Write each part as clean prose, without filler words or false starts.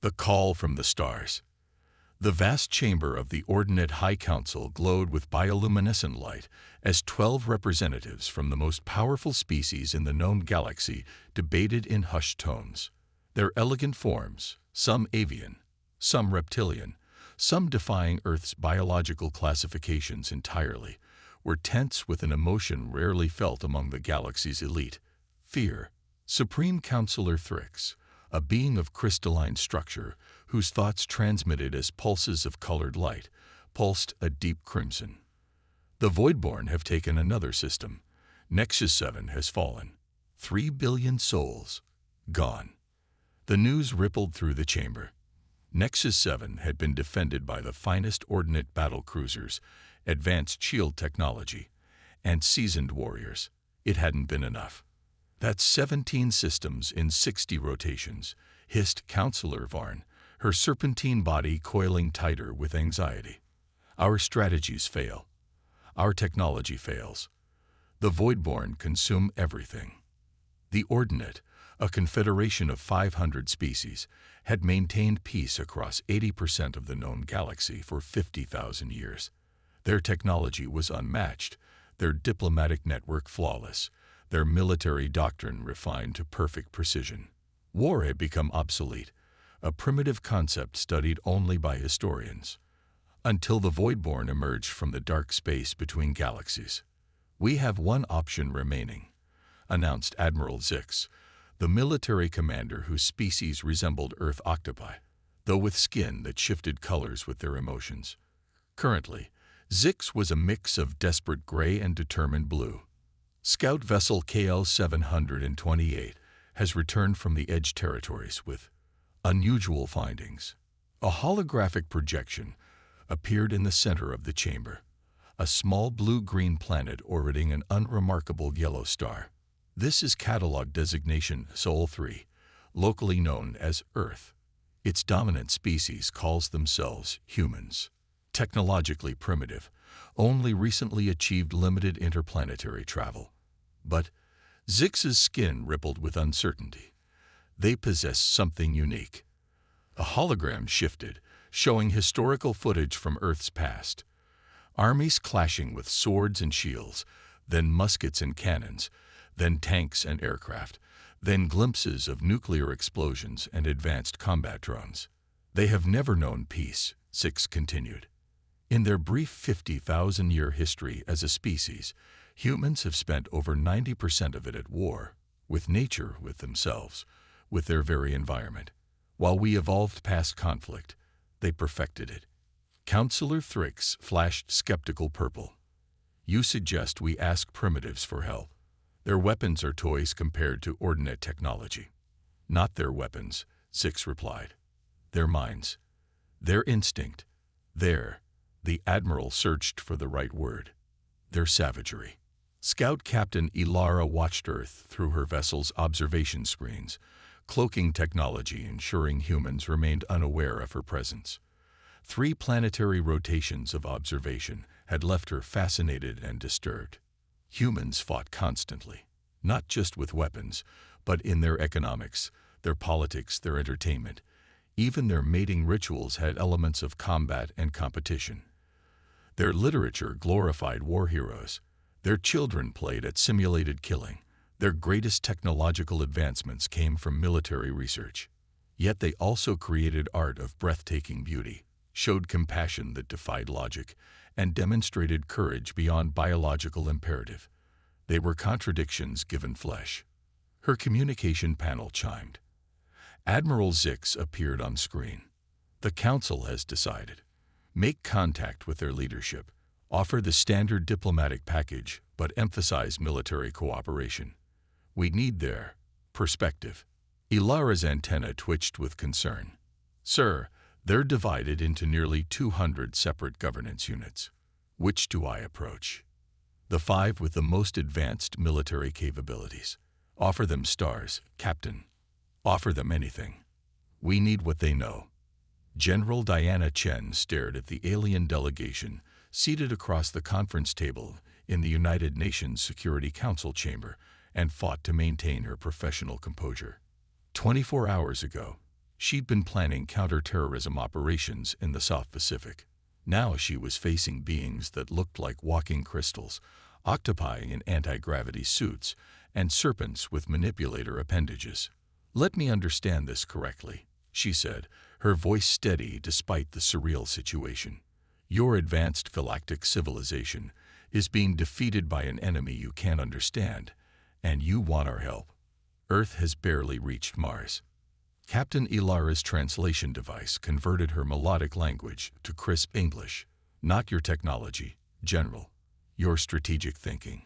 The call from the stars. The vast chamber of the Ordinate High Council glowed with bioluminescent light as 12 representatives from the most powerful species in the known galaxy debated in hushed tones. Their elegant forms, some avian, some reptilian, some defying Earth's biological classifications entirely, were tense with an emotion rarely felt among the galaxy's elite: fear. Supreme Counselor Thrix, a being of crystalline structure whose thoughts transmitted as pulses of colored light, pulsed a deep crimson. The Voidborn have taken another system. Nexus 7 has fallen. 3 billion souls gone. The news rippled through the chamber. Nexus 7 had been defended by the finest Ordinate battle cruisers, advanced shield technology, and seasoned warriors. It hadn't been enough. That's 17 systems in 60 rotations, hissed Counselor Varn, her serpentine body coiling tighter with anxiety. Our strategies fail. Our technology fails. The Voidborn consume everything. The Ordinate, a confederation of 500 species, had maintained peace across 80% of the known galaxy for 50,000 years. Their technology was unmatched, their diplomatic network flawless, their military doctrine refined to perfect precision. War had become obsolete, a primitive concept studied only by historians, until the Voidborn emerged from the dark space between galaxies. "We have one option remaining," announced Admiral Zix, the military commander whose species resembled Earth octopi, though with skin that shifted colors with their emotions. Currently, Zix was a mix of desperate gray and determined blue. Scout vessel KL-728 has returned from the Edge territories with unusual findings. A holographic projection appeared in the center of the chamber, a small blue-green planet orbiting an unremarkable yellow star. This is catalog designation Sol 3, locally known as Earth. Its dominant species calls themselves humans. Technologically primitive, only recently achieved limited interplanetary travel. But Zix's skin rippled with uncertainty. They possess something unique. A hologram shifted, showing historical footage from Earth's past. Armies clashing with swords and shields, then muskets and cannons, then tanks and aircraft, then glimpses of nuclear explosions and advanced combat drones. They have never known peace, Zix continued. In their brief 50,000-year history as a species, humans have spent over 90% of it at war, with nature, with themselves, with their very environment. While we evolved past conflict, they perfected it. Counselor Thrix flashed skeptical purple. "You suggest we ask primitives for help. Their weapons are toys compared to Ordinate technology." "Not their weapons," Zix replied. "Their minds. Their instinct. The Admiral searched for the right word. Their savagery." Scout Captain Ilara watched Earth through her vessel's observation screens, cloaking technology ensuring humans remained unaware of her presence. 3 planetary rotations of observation had left her fascinated and disturbed. Humans fought constantly, not just with weapons, but in their economics, their politics, their entertainment. Even their mating rituals had elements of combat and competition. Their literature glorified war heroes. Their children played at simulated killing. Their greatest technological advancements came from military research. Yet they also created art of breathtaking beauty, showed compassion that defied logic, and demonstrated courage beyond biological imperative. They were contradictions given flesh. Her communication panel chimed. Admiral Zix appeared on screen. "The Council has decided. Make contact with their leadership. Offer the standard diplomatic package, but emphasize military cooperation. We need their perspective." Ilara's antenna twitched with concern. "Sir, they're divided into nearly 200 separate governance units. Which do I approach?" "The 5 with the most advanced military capabilities. Offer them stars, Captain. Offer them anything. We need what they know." General Diana Chen stared at the alien delegation seated across the conference table in the United Nations Security Council chamber and fought to maintain her professional composure. 24 hours ago, She'd been planning counter-terrorism operations in the South Pacific. Now she was facing beings that looked like walking crystals, octopi in anti-gravity suits, and serpents with manipulator appendages. "Let me understand this correctly," she said, her voice steady despite the surreal situation. "Your advanced galactic civilization is being defeated by an enemy you can't understand, and you want our help. Earth has barely reached Mars." Captain Ilara's translation device converted her melodic language to crisp English. "Not your technology, General. Your strategic thinking.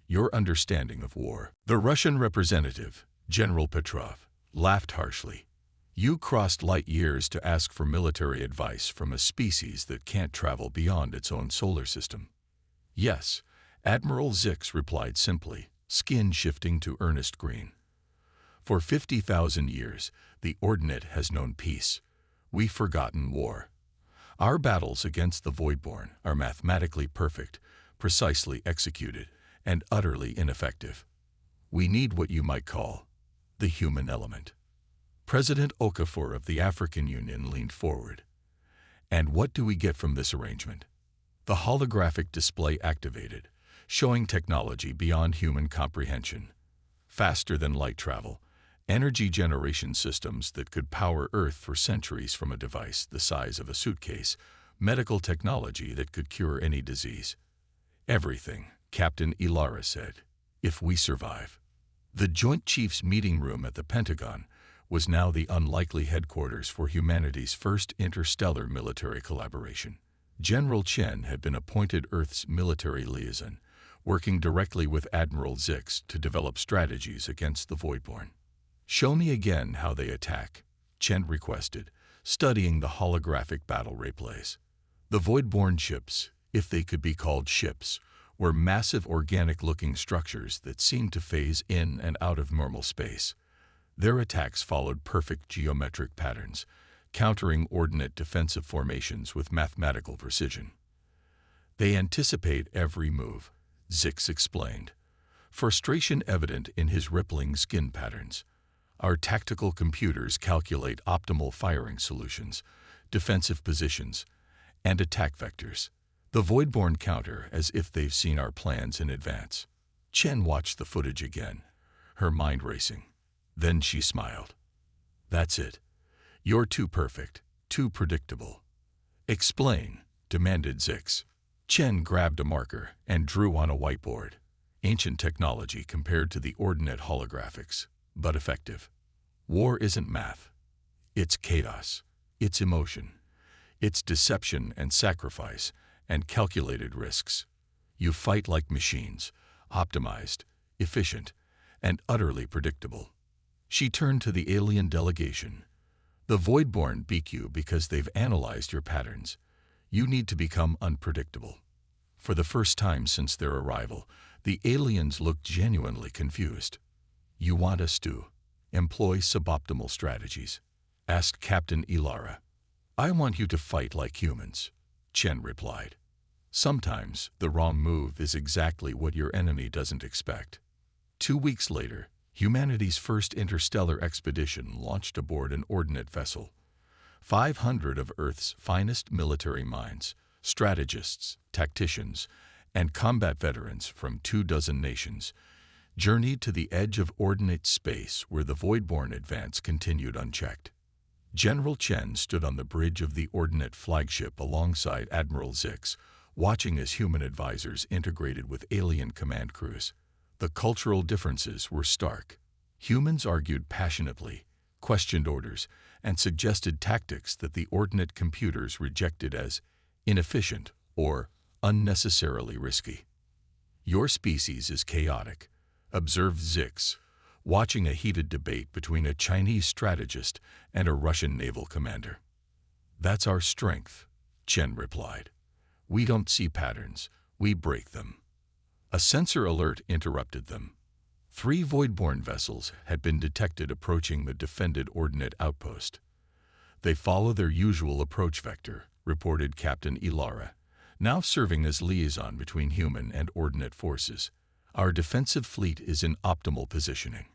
Your understanding of war." The Russian representative, General Petrov, laughed harshly. "You crossed light years to ask for military advice from a species that can't travel beyond its own solar system." "Yes," Admiral Zix replied simply, skin shifting to earnest green. "For 50,000 years, the Ordinate has known peace. We've forgotten war. Our battles against the Voidborn are mathematically perfect, precisely executed, and utterly ineffective. We need what you might call the human element." President Okafor of the African Union leaned forward. "And what do we get from this arrangement?" The holographic display activated, showing technology beyond human comprehension. Faster than light travel, energy generation systems that could power Earth for centuries from a device the size of a suitcase, medical technology that could cure any disease. "Everything," Captain Ilara said, "if we survive." The Joint Chiefs meeting room at the Pentagon was now the unlikely headquarters for humanity's first interstellar military collaboration. General Chen had been appointed Earth's military liaison, working directly with Admiral Zix to develop strategies against the Voidborn. "Show me again how they attack," Chen requested, studying the holographic battle replays. The Voidborn ships, if they could be called ships, were massive organic-looking structures that seemed to phase in and out of normal space. Their attacks followed perfect geometric patterns, countering ordinate defensive formations with mathematical precision. "They anticipate every move," Zix explained, frustration evident in his rippling skin patterns. "Our tactical computers calculate optimal firing solutions, defensive positions, and attack vectors. The Voidborn counter as if they've seen our plans in advance." Chen watched the footage again, her mind racing. Then she smiled. "That's it. You're too perfect, too predictable." "Explain," demanded Zix. Chen grabbed a marker and drew on a whiteboard. Ancient technology compared to the Ordinate holographics, but effective. "War isn't math. It's chaos. It's emotion. It's deception and sacrifice and calculated risks. You fight like machines, optimized, efficient, and utterly predictable." She turned to the alien delegation. "The Voidborn beat you because they've analyzed your patterns. You need to become unpredictable." For the first time since their arrival, the aliens looked genuinely confused. "You want us to employ suboptimal strategies?" asked Captain Ilara. "I want you to fight like humans," Chen replied. "Sometimes the wrong move is exactly what your enemy doesn't expect." 2 weeks later, humanity's first interstellar expedition launched aboard an Ordinate vessel. 500 of Earth's finest military minds, strategists, tacticians, and combat veterans from 24 nations, journeyed to the edge of Ordinate space where the Voidborn advance continued unchecked. General Chen stood on the bridge of the Ordinate flagship alongside Admiral Zix, watching as human advisors integrated with alien command crews. The cultural differences were stark. Humans argued passionately, questioned orders, and suggested tactics that the Ordinate computers rejected as inefficient or unnecessarily risky. "Your species is chaotic," observed Zix, watching a heated debate between a Chinese strategist and a Russian naval commander. "That's our strength," Chen replied. "We don't see patterns, we break them." A sensor alert interrupted them. 3 Voidborn vessels had been detected approaching the defended Ordinate outpost. "They follow their usual approach vector," reported Captain Ilara, now serving as liaison between human and Ordinate forces. "Our defensive fleet is in optimal positioning."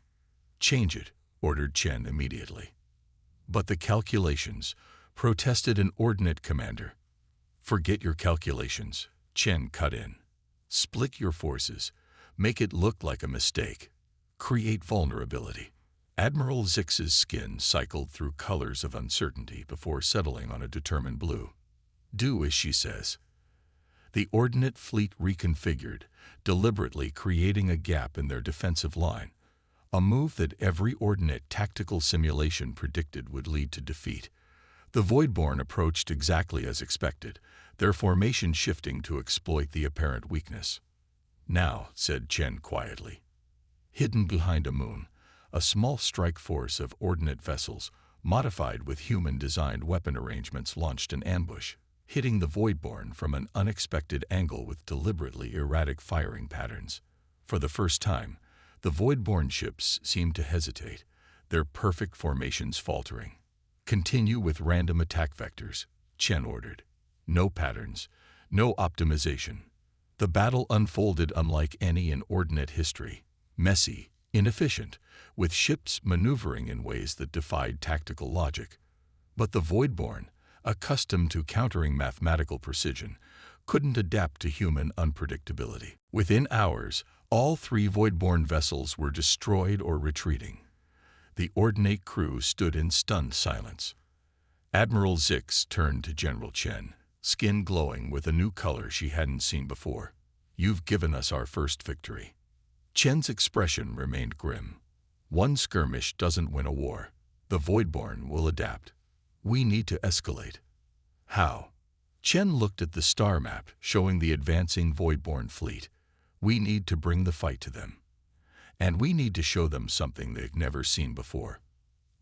"Change it," ordered Chen immediately. But the calculations, protested an ordnate commander. Forget your calculations, Chen cut in. Split your forces. Make it look like a mistake. Create vulnerability. Admiral Zix's skin cycled through colors of uncertainty before settling on a determined blue. Do as she says. The ordnate fleet reconfigured, deliberately creating a gap in their defensive line, a move that every ordnate tactical simulation predicted would lead to defeat. The Voidborn approached exactly as expected, their formation shifting to exploit the apparent weakness. Now, said Chen quietly. Hidden behind a moon, a small strike force of ordnate vessels, modified with human-designed weapon arrangements, launched an ambush, hitting the Voidborn from an unexpected angle with deliberately erratic firing patterns. For the first time, the Voidborn ships seemed to hesitate, their perfect formations faltering. Continue with random attack vectors, Chen ordered. No patterns, no optimization. The battle unfolded unlike any in ordnate history. Messy, inefficient, with ships maneuvering in ways that defied tactical logic. But the Voidborn, accustomed to countering mathematical precision, couldn't adapt to human unpredictability. Within hours, all 3 Voidborn vessels were destroyed or retreating. The ordnate crew stood in stunned silence. Admiral Zix turned to General Chen, skin glowing with a new color she hadn't seen before. You've given us our first victory. Chen's expression remained grim. One skirmish doesn't win a war. The Voidborn will adapt. We need to escalate. How? Chen looked at the star map showing the advancing Voidborn fleet. We need to bring the fight to them. And we need to show them something they've never seen before.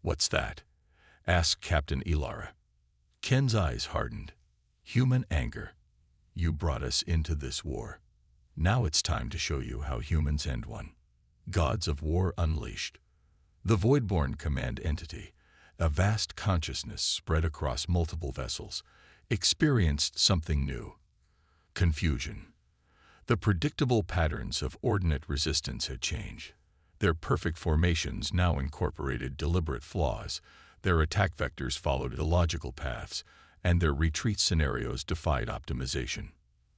What's that? Asked Captain Ilara. Chen's eyes hardened. Human anger. You brought us into this war. Now it's time to show you how humans end one. Gods of War unleashed. The Voidborn command entity, a vast consciousness spread across multiple vessels, experienced something new. Confusion. The predictable patterns of ordnate resistance had changed. Their perfect formations now incorporated deliberate flaws, their attack vectors followed illogical paths, and their retreat scenarios defied optimization.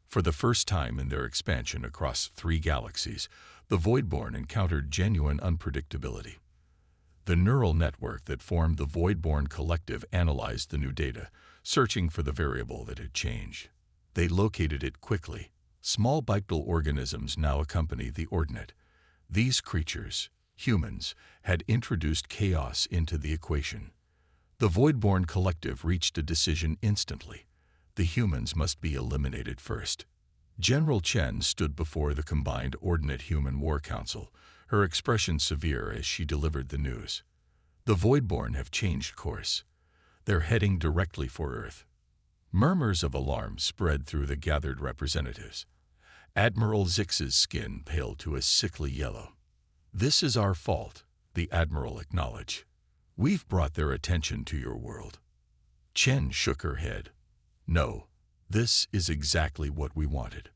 For the first time in their expansion across 3 galaxies, the Voidborn encountered genuine unpredictability. The neural network that formed the Voidborn collective analyzed the new data, searching for the variable that had changed. They located it quickly. Small bipedal organisms now accompany the ordnate. These creatures, humans, had introduced chaos into the equation. The Voidborn collective reached a decision instantly. The humans must be eliminated first. General Chen stood before the combined Ordnate Human War Council, her expression severe as she delivered the news. The Voidborn have changed course. They're heading directly for Earth. Murmurs of alarm spread through the gathered representatives. Admiral Zix's skin paled to a sickly yellow. This is our fault, the Admiral acknowledged. We've brought their attention to your world. Chen shook her head. No, this is exactly what we wanted.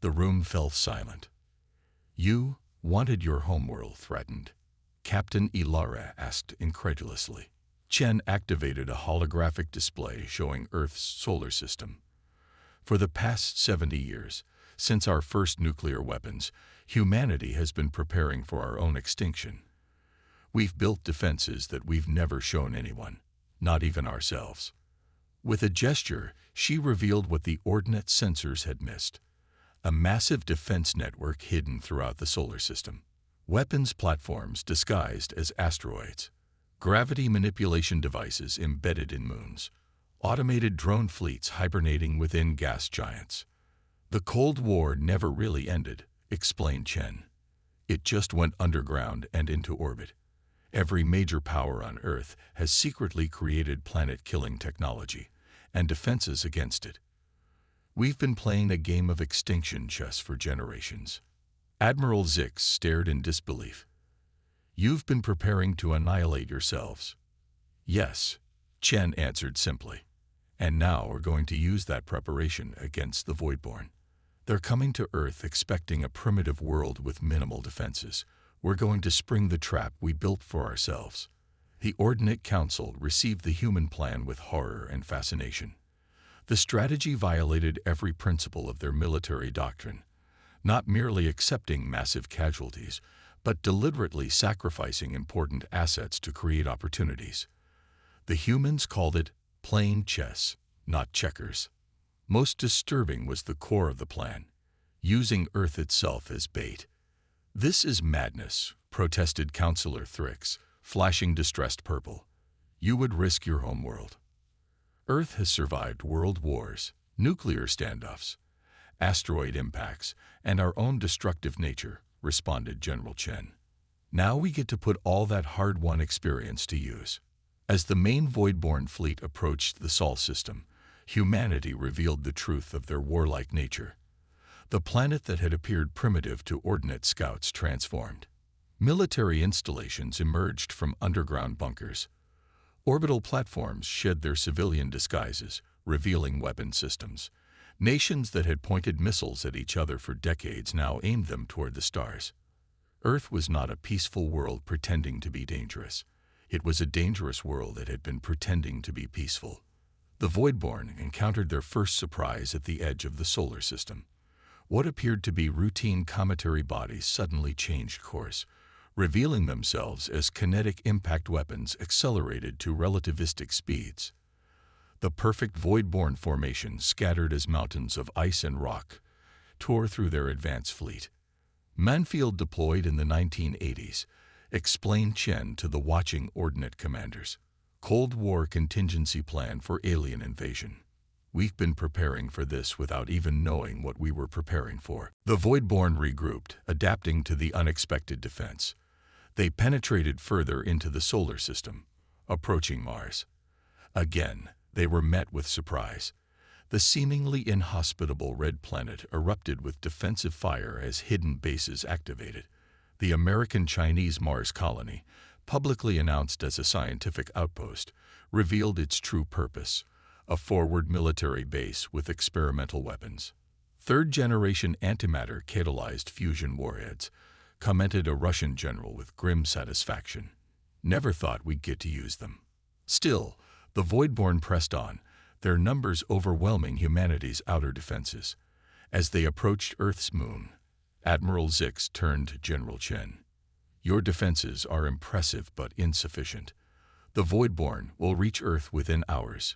The room fell silent. You wanted your homeworld threatened? Captain Ilara asked incredulously. Chen activated a holographic display showing Earth's solar system. For the past 70 years, since our first nuclear weapons, humanity has been preparing for our own extinction. We've built defenses that we've never shown anyone, not even ourselves. With a gesture, she revealed what the ordnate sensors had missed. A massive defense network hidden throughout the solar system. Weapons platforms disguised as asteroids. Gravity manipulation devices embedded in moons. Automated drone fleets hibernating within gas giants. The Cold War never really ended, explained Chen. It just went underground and into orbit. Every major power on Earth has secretly created planet-killing technology and defenses against it. We've been playing a game of extinction chess for generations. Admiral Zix stared in disbelief. You've been preparing to annihilate yourselves. Yes, Chen answered simply. And now we're going to use that preparation against the Voidborn. They're coming to Earth expecting a primitive world with minimal defenses. We're going to spring the trap we built for ourselves. The Ordnance Council received the human plan with horror and fascination. The strategy violated every principle of their military doctrine, not merely accepting massive casualties, but deliberately sacrificing important assets to create opportunities. The humans called it playing chess, not checkers. Most disturbing was the core of the plan, using Earth itself as bait. "This is madness," protested Councillor Thrix, flashing distressed purple. "You would risk your homeworld." "Earth has survived world wars, nuclear standoffs, asteroid impacts, and our own destructive nature," responded General Chen. "Now we get to put all that hard-won experience to use." As the main Voidborn fleet approached the Sol system, humanity revealed the truth of their warlike nature. The planet that had appeared primitive to Ordnance scouts transformed. Military installations emerged from underground bunkers. Orbital platforms shed their civilian disguises, revealing weapon systems. Nations that had pointed missiles at each other for decades now aimed them toward the stars. Earth was not a peaceful world pretending to be dangerous. It was a dangerous world that had been pretending to be peaceful. The Voidborn encountered their first surprise at the edge of the solar system. What appeared to be routine cometary bodies suddenly changed course, revealing themselves as kinetic impact weapons accelerated to relativistic speeds. The perfect Voidborn formation, scattered as mountains of ice and rock, tore through their advance fleet. "Manfield deployed in the 1980s, explained Chen to the watching Ordnance commanders. Cold War contingency plan for alien invasion. We've been preparing for this without even knowing what we were preparing for." The Voidborn regrouped, adapting to the unexpected defense. They penetrated further into the solar system, approaching Mars. Again, they were met with surprise. The seemingly inhospitable red planet erupted with defensive fire as hidden bases activated. The American-Chinese Mars colony, publicly announced as a scientific outpost, revealed its true purpose: a forward military base with experimental weapons. "Third-generation antimatter catalyzed fusion warheads," commented a Russian general with grim satisfaction. "Never thought we'd get to use them." Still, the Voidborn pressed on, their numbers overwhelming humanity's outer defenses. As they approached Earth's moon, Admiral Zix turned to General Chen. "Your defenses are impressive but insufficient. The Voidborn will reach Earth within hours."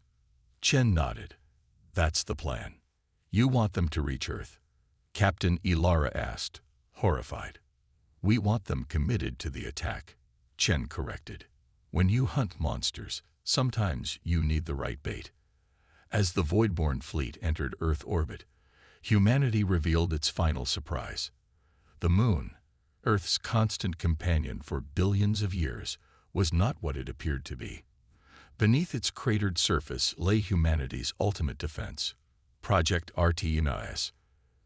Chen nodded. "That's the plan." "You want them to reach Earth?" Captain Ilara asked, horrified. "We want them committed to the attack," Chen corrected. "When you hunt monsters, sometimes you need the right bait." As the Voidborn fleet entered Earth orbit, humanity revealed its final surprise. The moon, Earth's constant companion for billions of years, was not what it appeared to be. Beneath its cratered surface lay humanity's ultimate defense, Project Artemis.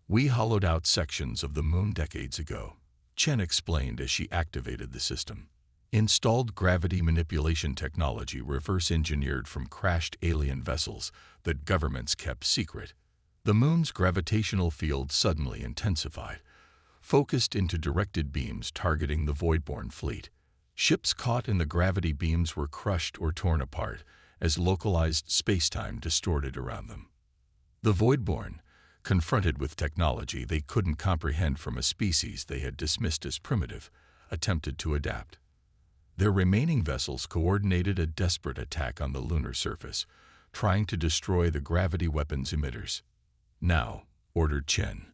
"We hollowed out sections of the moon decades ago," Chen explained as she activated the system. "Installed gravity manipulation technology reverse-engineered from crashed alien vessels that governments kept secret." The moon's gravitational field suddenly intensified, focused into directed beams targeting the Voidborn fleet. Ships caught in the gravity beams were crushed or torn apart as localized spacetime distorted around them. The Voidborn, confronted with technology they couldn't comprehend from a species they had dismissed as primitive, attempted to adapt. Their remaining vessels coordinated a desperate attack on the lunar surface, trying to destroy the gravity weapons emitters. "Now," ordered Chen.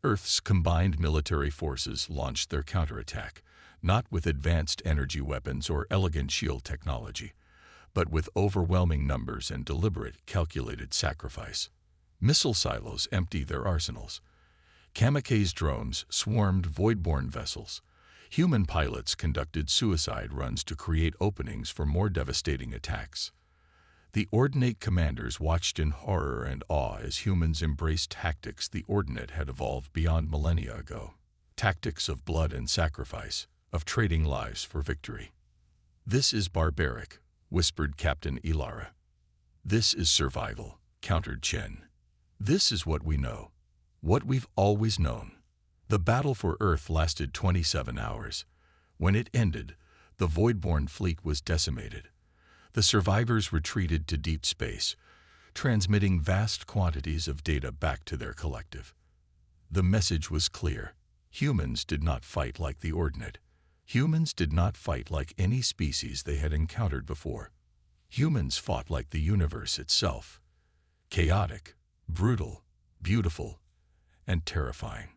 Earth's combined military forces launched their counterattack, not with advanced energy weapons or elegant shield technology, but with overwhelming numbers and deliberate, calculated sacrifice. Missile silos emptied their arsenals. Kamikaze drones swarmed Voidborn vessels. Human pilots conducted suicide runs to create openings for more devastating attacks. The Ordnate commanders watched in horror and awe as humans embraced tactics the Ordnate had evolved beyond millennia ago. Tactics of blood and sacrifice, of trading lives for victory. "This is barbaric," whispered Captain Ilara. "This is survival," countered Chen. "This is what we know, what we've always known." The battle for Earth lasted 27 hours. When it ended, The void-born fleet was decimated. The survivors retreated to deep space, transmitting vast quantities of data back to their collective. The message was clear. Humans did not fight like the ordinate. Humans did not fight like any species they had encountered before. Humans fought like the universe itself. Chaotic, brutal, beautiful, and terrifying.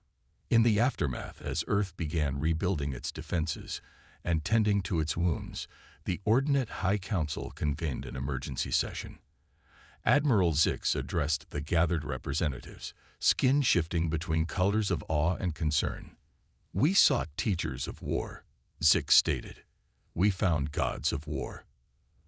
In the aftermath, as Earth began rebuilding its defenses and tending to its wounds, the Ordinate High Council convened an emergency session. Admiral Zix addressed the gathered representatives, skin shifting between colors of awe and concern. "We sought teachers of war," Zix stated. "We found gods of war."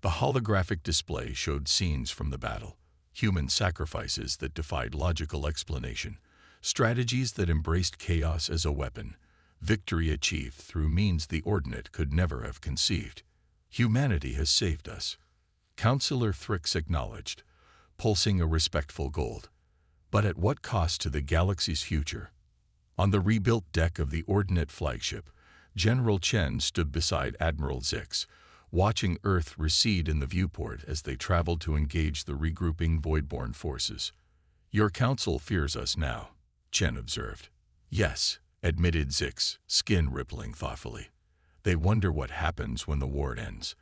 The holographic display showed scenes from the battle, human sacrifices that defied logical explanation, strategies that embraced chaos as a weapon, victory achieved through means the Ordinate could never have conceived. "Humanity has saved us," Councillor Thrix acknowledged, pulsing a respectful gold. "But at what cost to the galaxy's future?" On the rebuilt deck of the Ordinate flagship, General Chen stood beside Admiral Zix, watching Earth recede in the viewport as they traveled to engage the regrouping void-born forces. "Your council fears us now," Chen observed. "Yes," admitted Zix, skin rippling thoughtfully. "They wonder what happens when the war ends,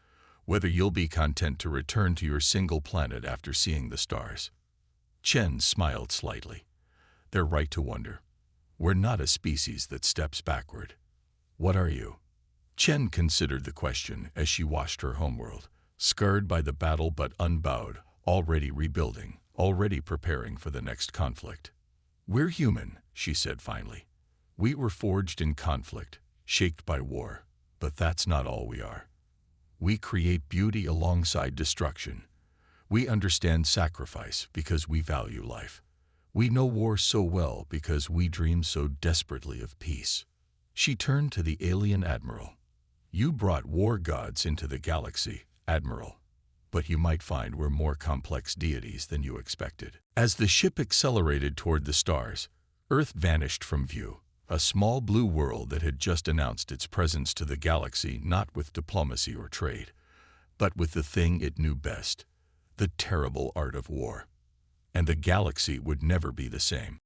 whether you'll be content to return to your single planet after seeing the stars." Chen smiled slightly. "They're right to wonder. We're not a species that steps backward. What are you?" Chen considered the question as she watched her homeworld, scarred by the battle but unbowed, already rebuilding, already preparing for the next conflict. "We're human," she said finally. "We were forged in conflict, shaped by war, but that's not all we are. We create beauty alongside destruction. We understand sacrifice because we value life. We know war so well because we dream so desperately of peace." She turned to the alien admiral. "You brought war gods into the galaxy, Admiral, but you might find we're more complex deities than you expected." As the ship accelerated toward the stars, Earth vanished from view, a small blue world that had just announced its presence to the galaxy not with diplomacy or trade, but with the thing it knew best, the terrible art of war. And the galaxy would never be the same.